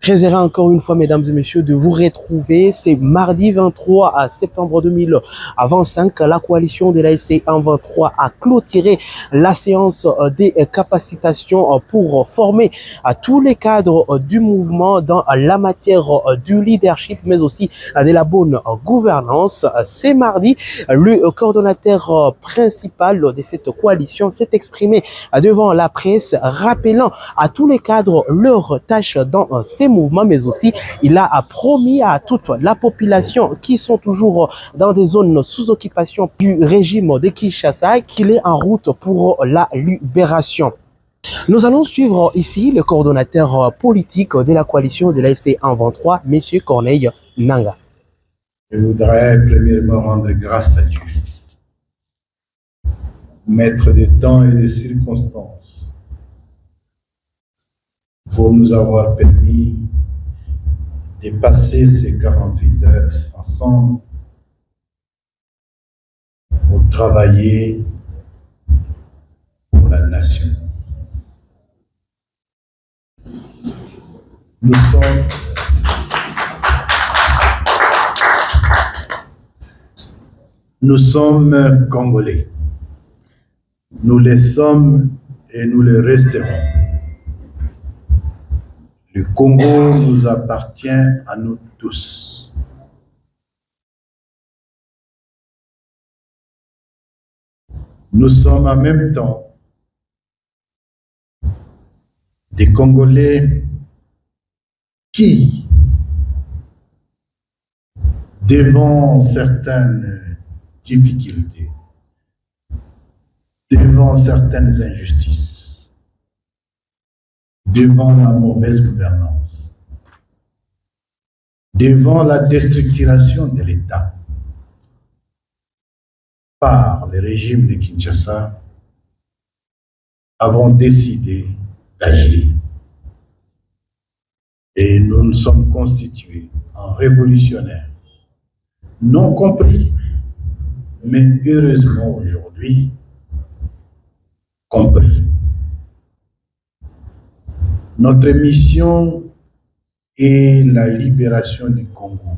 Très heureux encore une fois, mesdames et messieurs, de vous retrouver. C'est mardi 23 septembre 2025. La coalition de l'AFC 123 a clôturé la séance des capacitations pour former tous les cadres du mouvement dans la matière du leadership, mais aussi de la bonne gouvernance. C'est mardi, le coordonnateur principal de cette coalition s'est exprimé devant la presse, rappelant à tous les cadres leurs tâches dans ces mouvements, mais aussi il a promis à toute la population qui sont toujours dans des zones sous occupation du régime de Kinshasa qu'il est en route pour la libération. Nous allons suivre ici le coordonnateur politique de la coalition de l'AFC 123, M. Corneille Nanga. Je voudrais premièrement rendre grâce à Dieu, maître des temps et des circonstances, pour nous avoir permis de passer ces 48 heures ensemble pour travailler pour la nation. Nous sommes Congolais. Nous le sommes et nous le resterons. Le Congo nous appartient à nous tous. Nous sommes en même temps des Congolais qui, devant certaines difficultés, devant certaines injustices, devant la mauvaise gouvernance, devant la déstructuration de l'État par le régime de Kinshasa, avons décidé d'agir. Et nous nous sommes constitués en révolutionnaires, non compris, mais heureusement aujourd'hui compris. Notre mission est la libération du Congo,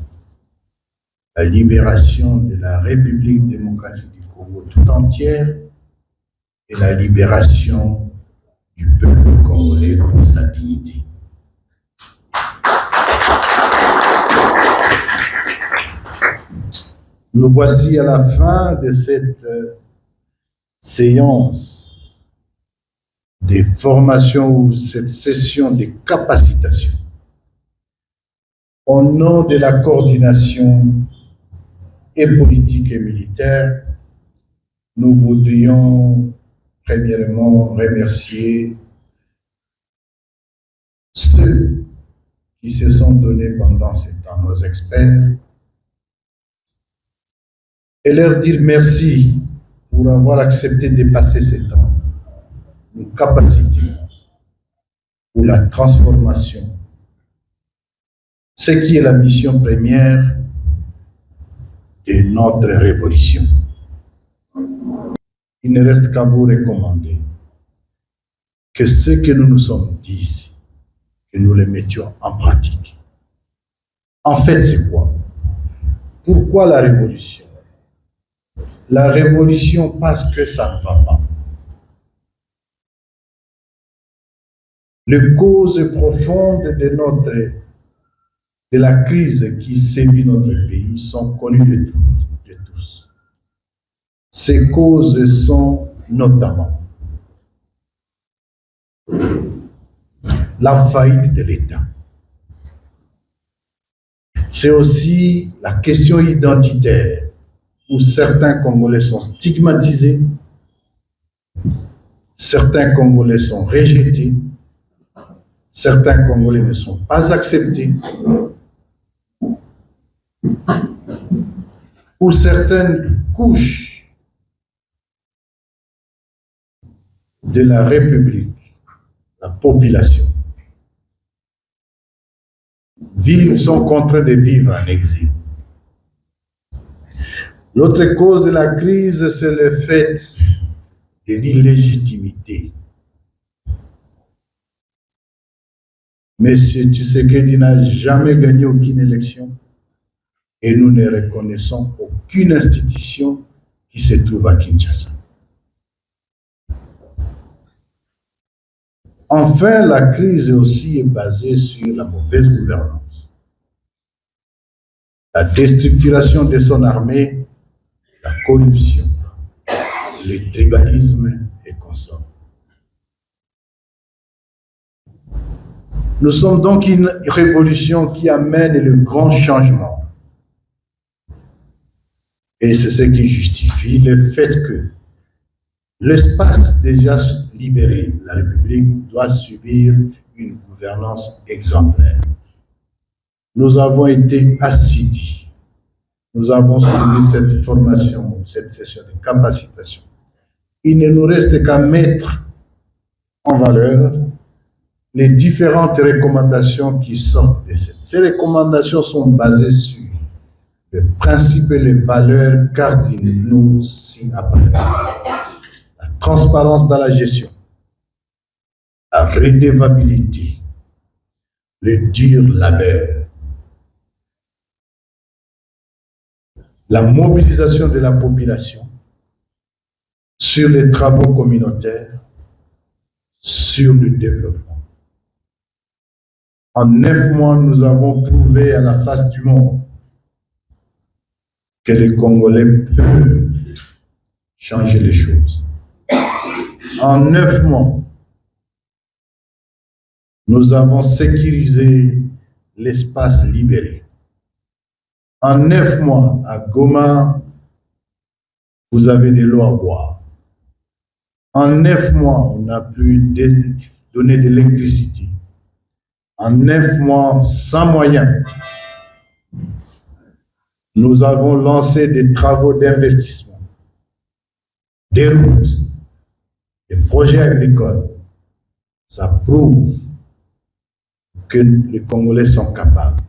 la libération de la République démocratique du Congo tout entière et la libération du peuple congolais pour sa dignité. Nous voici à la fin de cette séance de formation ou cette session de capacitation. Au nom de la coordination et politique et militaire, nous voudrions premièrement remercier ceux qui se sont donnés pendant ce temps, nos experts, et leur dire merci pour avoir accepté de passer ce temps, nous capaciter pour la transformation, ce qui est la mission première de notre révolution. Il ne reste qu'à vous recommander que ce que nous nous sommes dit ici, que nous le mettions en pratique. En fait, c'est quoi? Pourquoi la révolution? La révolution parce que ça ne va pas. Les causes profondes de la crise qui sévit notre pays sont connues de tous. Ces causes sont notamment la faillite de l'État. C'est aussi la question identitaire, où certains Congolais sont stigmatisés, certains Congolais sont rejetés, certains Congolais ne sont pas acceptés, ou certaines couches de la République, la population, sont contraints de vivre en exil. L'autre cause de la crise, c'est le fait de l'illégitimité M. Tshisekedi n'a jamais gagné aucune élection et nous ne reconnaissons aucune institution qui se trouve à Kinshasa. Enfin, la crise aussi est basée sur la mauvaise gouvernance, la déstructuration de son armée, la corruption, le tribalisme et consorts. Nous sommes donc une révolution qui amène le grand changement. Et c'est ce qui justifie le fait que l'espace déjà libéré, la République doit subir une gouvernance exemplaire. Nous avons été assidus. Nous avons suivi cette formation, cette session de capacitation. Il ne nous reste qu'à mettre en valeur les différentes recommandations qui sortent de cette. Ces recommandations sont basées sur les principes et les valeurs cardinaux ci-après. La transparence dans la gestion, la redevabilité, le dur labeur, la mobilisation de la population sur les travaux communautaires, sur le développement. En 9 mois, nous avons prouvé à la face du monde que les Congolais peuvent changer les choses. En 9 mois, nous avons sécurisé l'espace libéré. En 9 mois, à Goma, vous avez de l'eau à boire. En 9 mois, on a pu donner de l'électricité. En 9 mois, sans moyens, nous avons lancé des travaux d'investissement, des routes, des projets agricoles. Ça prouve que les Congolais sont capables.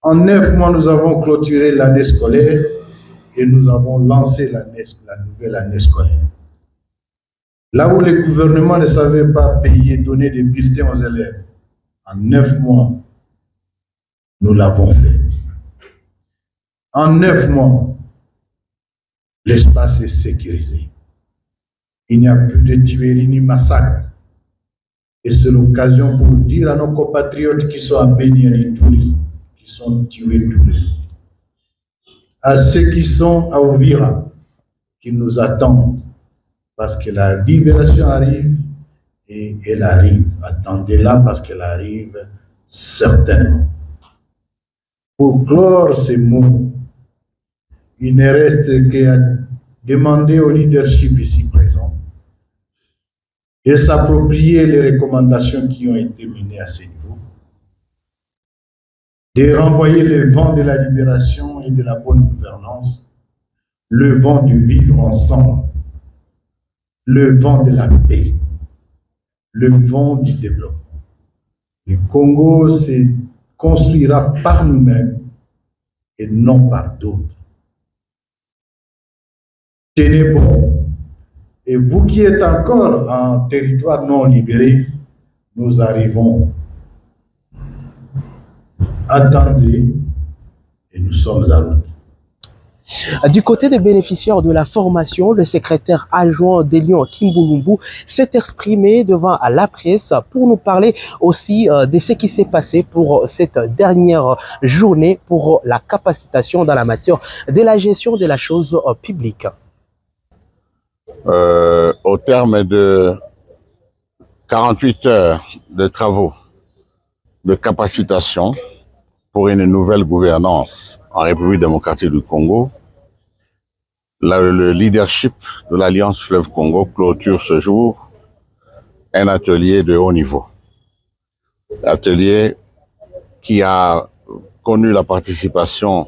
En 9 mois, nous avons clôturé l'année scolaire et nous avons lancé la nouvelle année scolaire. Là où les gouvernements ne savaient pas payer, donner des bulletins aux élèves, en 9 mois, nous l'avons fait. En 9 mois, l'espace est sécurisé. Il n'y a plus de tueries ni massacres. Et c'est l'occasion pour dire à nos compatriotes qui sont à Beni et Ituri, qui sont tués tous les jours, à ceux qui sont à Ouvira, qui nous attendent, parce que la libération arrive et elle arrive. Attendez-la parce qu'elle arrive certainement. Pour clore ces mots, il ne reste qu'à demander au leadership ici présent de s'approprier les recommandations qui ont été menées à ce niveau, de renvoyer le vent de la libération et de la bonne gouvernance, le vent du vivre ensemble, le vent de la paix, le vent du développement. Le Congo se construira par nous-mêmes et non par d'autres. Tenez bon. Et vous qui êtes encore en territoire non libéré, nous arrivons. Attendez, et nous sommes à route. Du côté des bénéficiaires de la formation, le secrétaire adjoint d'Elion Kimbulumbu s'est exprimé devant la presse pour nous parler aussi de ce qui s'est passé pour cette dernière journée pour la capacitation dans la matière de la gestion de la chose publique. Au terme de 48 heures de travaux de capacitation pour une nouvelle gouvernance en République démocratique du Congo, le leadership de l'Alliance Fleuve Congo clôture ce jour un atelier de haut niveau. Atelier qui a connu la participation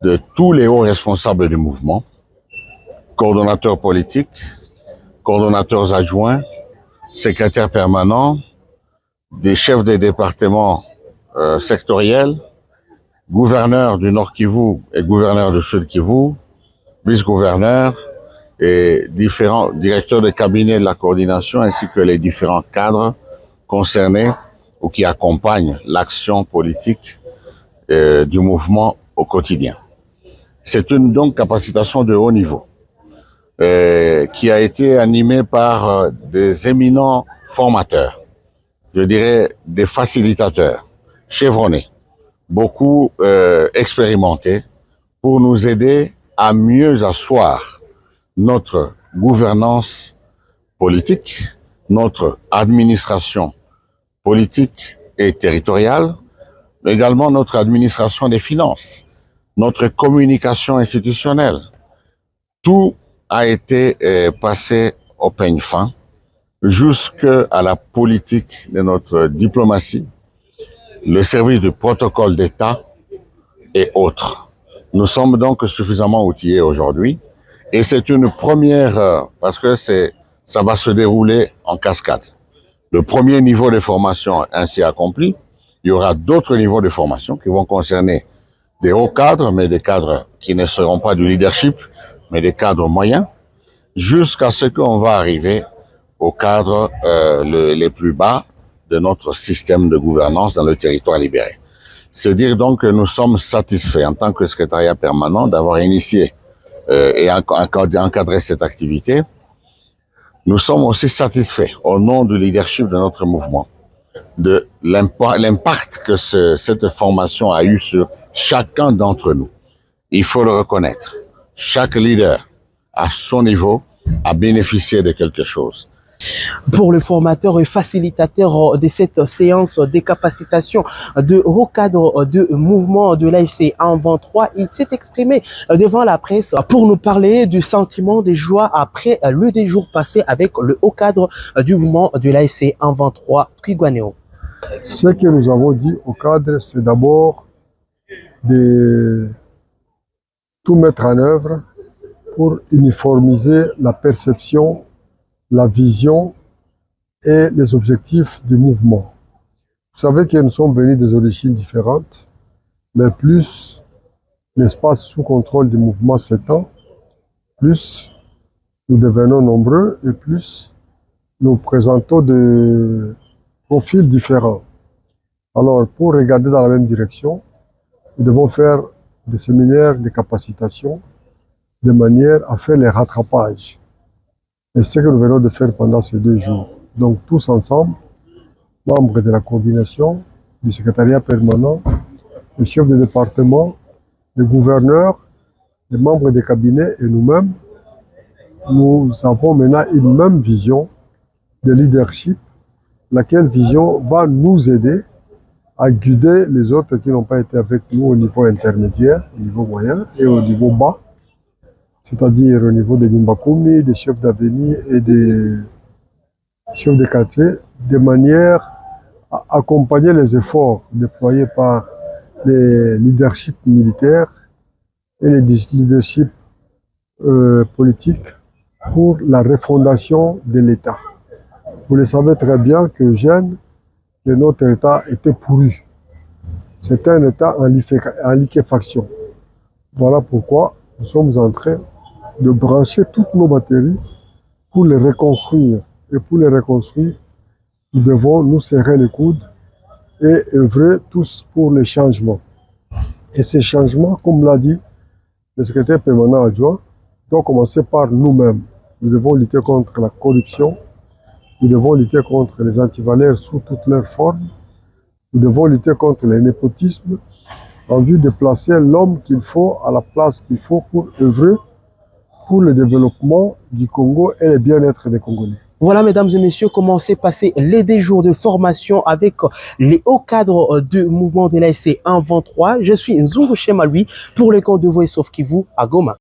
de tous les hauts responsables du mouvement, coordonnateurs politiques, coordonnateurs adjoints, secrétaires permanents, des chefs des départements sectoriels, gouverneurs du Nord Kivu et gouverneurs du Sud Kivu, vice-gouverneurs et différents directeurs de cabinet de la coordination ainsi que les différents cadres concernés ou qui accompagnent l'action politique du mouvement au quotidien. C'est une donc capacitation de haut niveau qui a été animée par des éminents formateurs, je dirais des facilitateurs chevronnés, beaucoup expérimentés pour nous aider à mieux asseoir notre gouvernance politique, notre administration politique et territoriale, mais également notre administration des finances, notre communication institutionnelle. Tout a été passé au peigne fin jusqu'à la politique de notre diplomatie, le service du protocole d'État et autres. Nous sommes donc suffisamment outillés aujourd'hui et c'est une première parce que ça va se dérouler en cascade. Le premier niveau de formation ainsi accompli, il y aura d'autres niveaux de formation qui vont concerner des hauts cadres, mais des cadres qui ne seront pas du leadership, mais des cadres moyens, jusqu'à ce qu'on va arriver aux cadres les plus bas de notre système de gouvernance dans le territoire libéré. C'est dire donc que nous sommes satisfaits en tant que secrétariat permanent d'avoir initié et encadré cette activité. Nous sommes aussi satisfaits au nom du leadership de notre mouvement de l'impact que cette formation a eu sur chacun d'entre nous. Il faut le reconnaître. Chaque leader, à son niveau, a bénéficié de quelque chose. Pour le formateur et facilitateur de cette séance de capacitation de haut cadre de mouvement de l'AFC en 23, il s'est exprimé devant la presse pour nous parler du sentiment de joie après le déjour passé avec le haut cadre du mouvement de l'AFC en 23, Twigwaneho. Ce que nous avons dit au cadre, c'est d'abord de tout mettre en œuvre pour uniformiser la perception, la vision et les objectifs du mouvement. Vous savez que nous sommes venus des origines différentes, mais plus l'espace sous contrôle du mouvement s'étend, plus nous devenons nombreux et plus nous présentons des profils différents. Alors, pour regarder dans la même direction, nous devons faire des séminaires de capacitation de manière à faire les rattrapages. Et c'est ce que nous venons de faire pendant ces 2 jours. Donc tous ensemble, membres de la coordination, du secrétariat permanent, le chef de département, le gouverneur, les membres des cabinets et nous-mêmes, nous avons maintenant une même vision de leadership, laquelle vision va nous aider à guider les autres qui n'ont pas été avec nous au niveau intermédiaire, au niveau moyen et au niveau bas, c'est-à-dire au niveau des Nimbakumi, des chefs d'avenue et des chefs de quartier, de manière à accompagner les efforts déployés par les leaderships militaires et les leaderships politiques pour la refondation de l'État. Vous le savez très bien que notre État était pourri. C'était un État en liquéfaction. Voilà pourquoi nous sommes en train de brancher toutes nos batteries pour les reconstruire. Et pour les reconstruire, nous devons nous serrer les coudes et œuvrer tous pour les changements. Et ces changements, comme l'a dit le secrétaire permanent adjoint, doivent commencer par nous-mêmes. Nous devons lutter contre la corruption, nous devons lutter contre les antivaleurs sous toutes leurs formes, nous devons lutter contre le népotisme en vue de placer l'homme qu'il faut à la place qu'il faut pour œuvrer pour le développement du Congo et le bien-être des Congolais. Voilà, mesdames et messieurs, comment s'est passé les 2 jours de formation avec les hauts cadres du mouvement de l'AFC en 23. Je suis Nzungu Chema, lui, pour le compte de Voice of Kivu à Goma.